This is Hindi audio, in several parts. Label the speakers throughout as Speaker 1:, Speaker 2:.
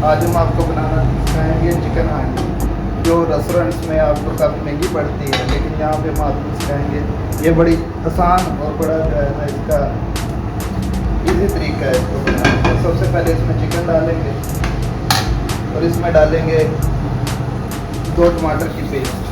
Speaker 1: आज हम आपको बनाना सिखाएंगे चिकन हांडी, जो रेस्टोरेंट्स में आपको काफ़ी महंगी पड़ती है, लेकिन यहाँ पे हम आपको सिखाएंगे। ये बड़ी आसान और बड़ा जो है ना इसका इजी तरीका है इसको बनाने का। सबसे पहले इसमें चिकन डालेंगे और इसमें डालेंगे 2 टमाटर की पेस्ट,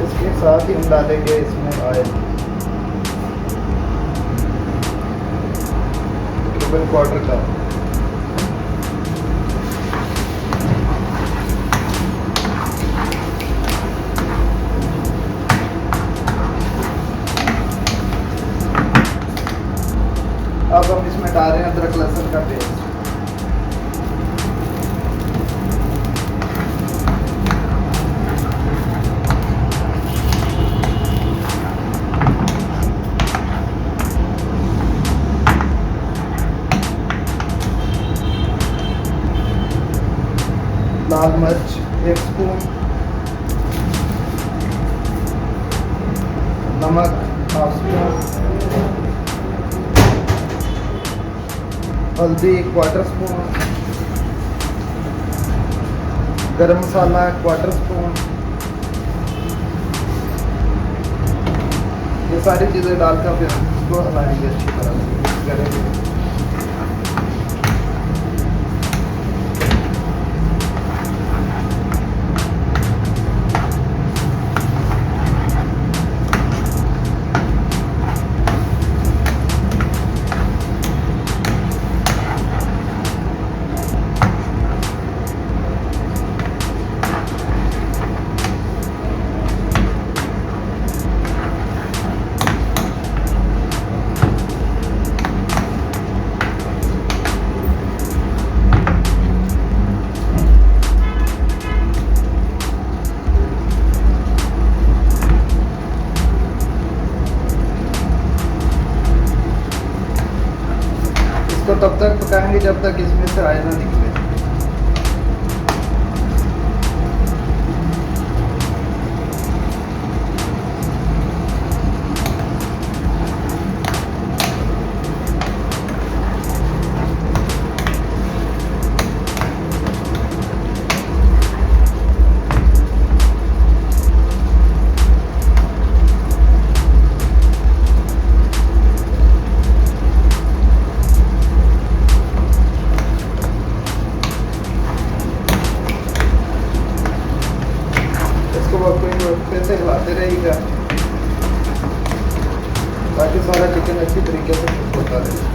Speaker 1: इसके साथ ही हम डालेंगे इसमें ऑयल तकरीबन क्वार्टर कप। अब हम इसमें डाल रहे हैं अदरक लहसुन का पेस्ट, लाल मिर्च 1 स्पून, नमक 1/2 स्पून, हल्दी 1/4 स्पून, गरम मसाला 1/4 स्पून। ये सारी चीज़ें डालकर फिर इसको हलाएंगे अच्छी तरह से, मिक्स करेंगे। इसको तब तक पकाएंगे जब तक इसमें से ऑयल ना निकले। फिर से हिलाते रहेगा ताकि सारा चिकन अच्छी तरीके से कुक होता रहे।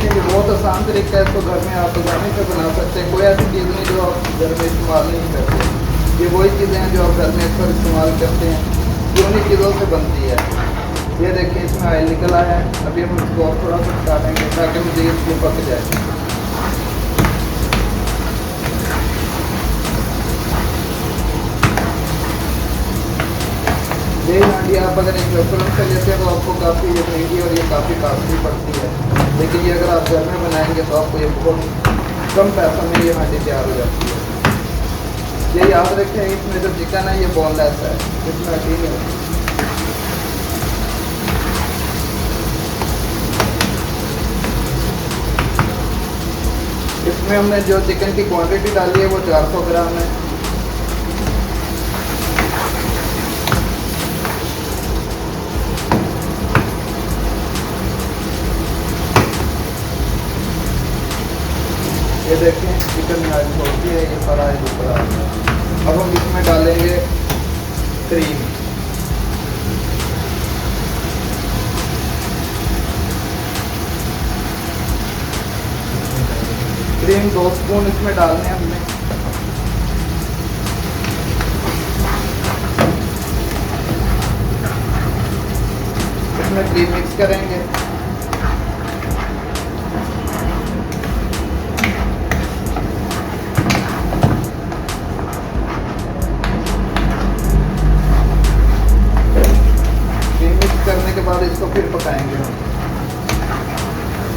Speaker 1: देखें कि बहुत आसान तरीका है, इसको घर में आप आसानी से बना सकते हैं। कोई ऐसी चीज़ नहीं जो आप घर में इस्तेमाल नहीं करते। ये वही चीज़ें हैं जो आप घर में अक्सर इस्तेमाल करते हैं, जो उन्हीं चीज़ों से बनती है। ये देखिए इसमें ऑयल निकला है। अभी हम इसको और थोड़ा सा डालेंगे ताकि मुझे इसको पक जाए। यही हांडी आप अगर एक रेस्टोरेंट से लेते हैं तो आपको काफ़ी ये महंगी और ये काफ़ी कॉस्टली पड़ती है, लेकिन ये अगर आप घर में बनाएंगे तो आपको ये बहुत कम पैसों में ये हांडी तैयार हो जाती है। ये याद रखें, इसमें जो चिकन है ये बोनलेस है, इसमें हड्डी नहीं होती। इसमें हमने जो चिकन की क्वांटिटी डाली है वो 400 ग्राम है। ये देखें चिकन में ऑयल छोड़ दिया है, ये सारा ऑयल ऊपर आ गया। अब हम इसमें डालेंगे क्रीम। क्रीम 2 स्पून इसमें डालने हैं हमने। इसमें क्रीम मिक्स करेंगे। करने के बाद इसको फिर पकाएंगे हम,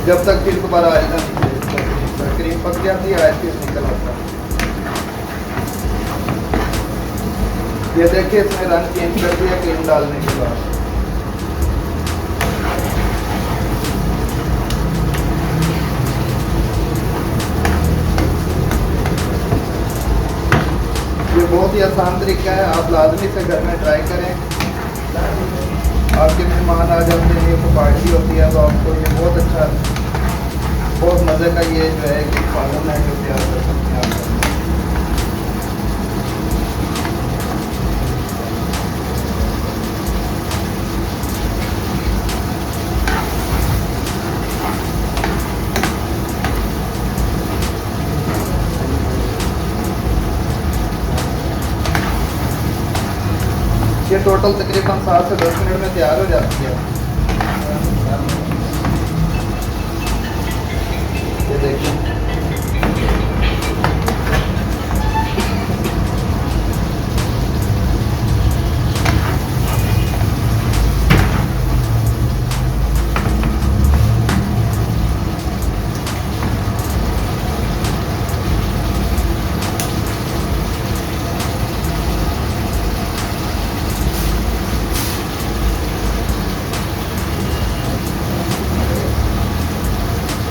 Speaker 1: जब तक फिर दोबारा ऑयल ना निकले। क्रीम पक जाती है, ऑयल फिर निकल आता है। ये देखिए इसमें रंग चेंज कर दिया क्रीम डालने के बाद। ये बहुत ही आसान तरीका है, आप लाजमी से घर में ट्राई करें। आपके मेहमान आ जाते हैं, ये पार्टी होती है तो आपको ये बहुत अच्छा, बहुत मज़े का ये जो है कि सालन है जो तैयार कर सकते हैं आप। ये टोटल तकरीबन 7 से 10 मिनट में तैयार हो जाती है। ये देखिए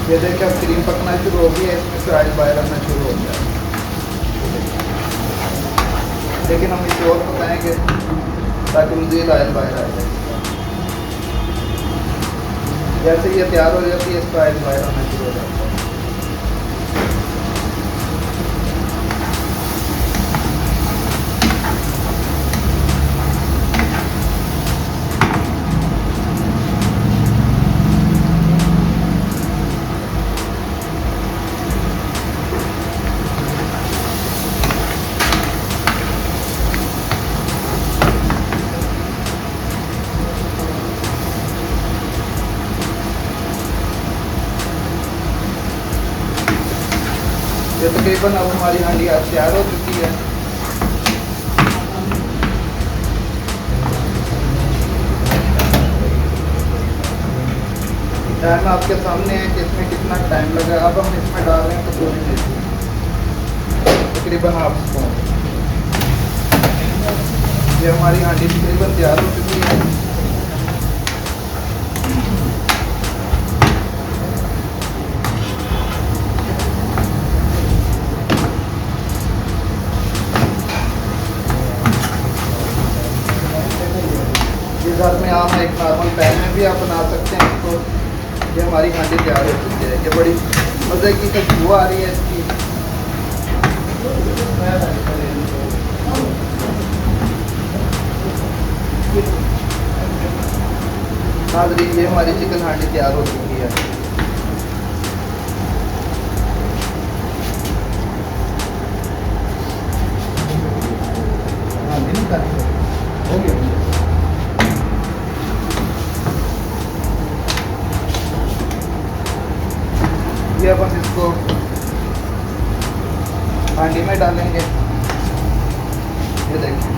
Speaker 1: ये देखिए अब क्रीम पकना शुरू हो गई है, इसमें से ऑयल बाहर आना शुरू हो गया। लेकिन हम इसे और पकाएंगे ताकि मज़ीद ऑयल बाहर आ जाए। जैसे ये तैयार हो जाती है इसका ऑयल बाहर आना शुरू हो जाता है। ये तकरीबन अब हमारी हांडी आज तैयार हो चुकी है। टाइम आपके सामने है कि इसमें कितना टाइम लगा। अब हम इसमें डाल रहे हैं कसूरी मेथी, तकरीबन हाफ स्पून। ये हमारी हांडी तकरीबन तैयार हो चुकी है। घर में आप एक नॉर्मल पैन में भी आप बना सकते हैं इसको। ये हमारी हांडी तैयार हो चुकी है। ये बड़ी मज़े की खुशबू आ रही है इसकी। नाज़रीन ये हमारी चिकन हांडी तैयार हो चुकी है। इसको हांडी में डालेंगे। ये देखिए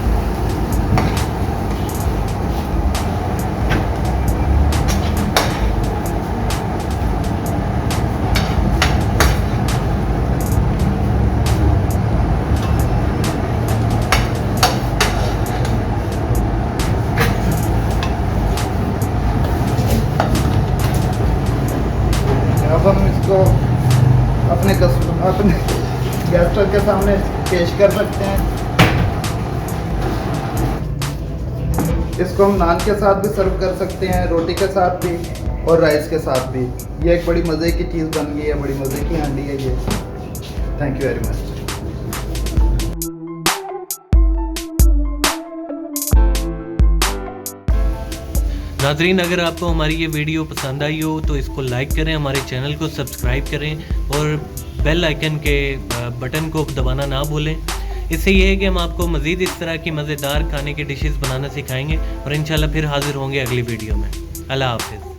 Speaker 1: अब हम इसको अपने गेस्टों के सामने पेश कर सकते हैं। इसको हम नान के साथ भी सर्व कर सकते हैं, रोटी के साथ भी और राइस के साथ भी। ये एक बड़ी मज़े की चीज़ बन गई है, बड़ी मज़े की हांडी है ये। Thank you very much.
Speaker 2: नाज़रीन, अगर आपको हमारी ये वीडियो पसंद आई हो तो इसको लाइक करें, हमारे चैनल को सब्सक्राइब करें और बेल आइकन के बटन को दबाना ना भूलें। इससे ये है कि हम आपको मज़ीद इस तरह की मज़ेदार खाने की डिशेस बनाना सिखाएंगे और इंशाल्लाह फिर हाज़िर होंगे अगली वीडियो में। अल्लाह हाफ़िज़।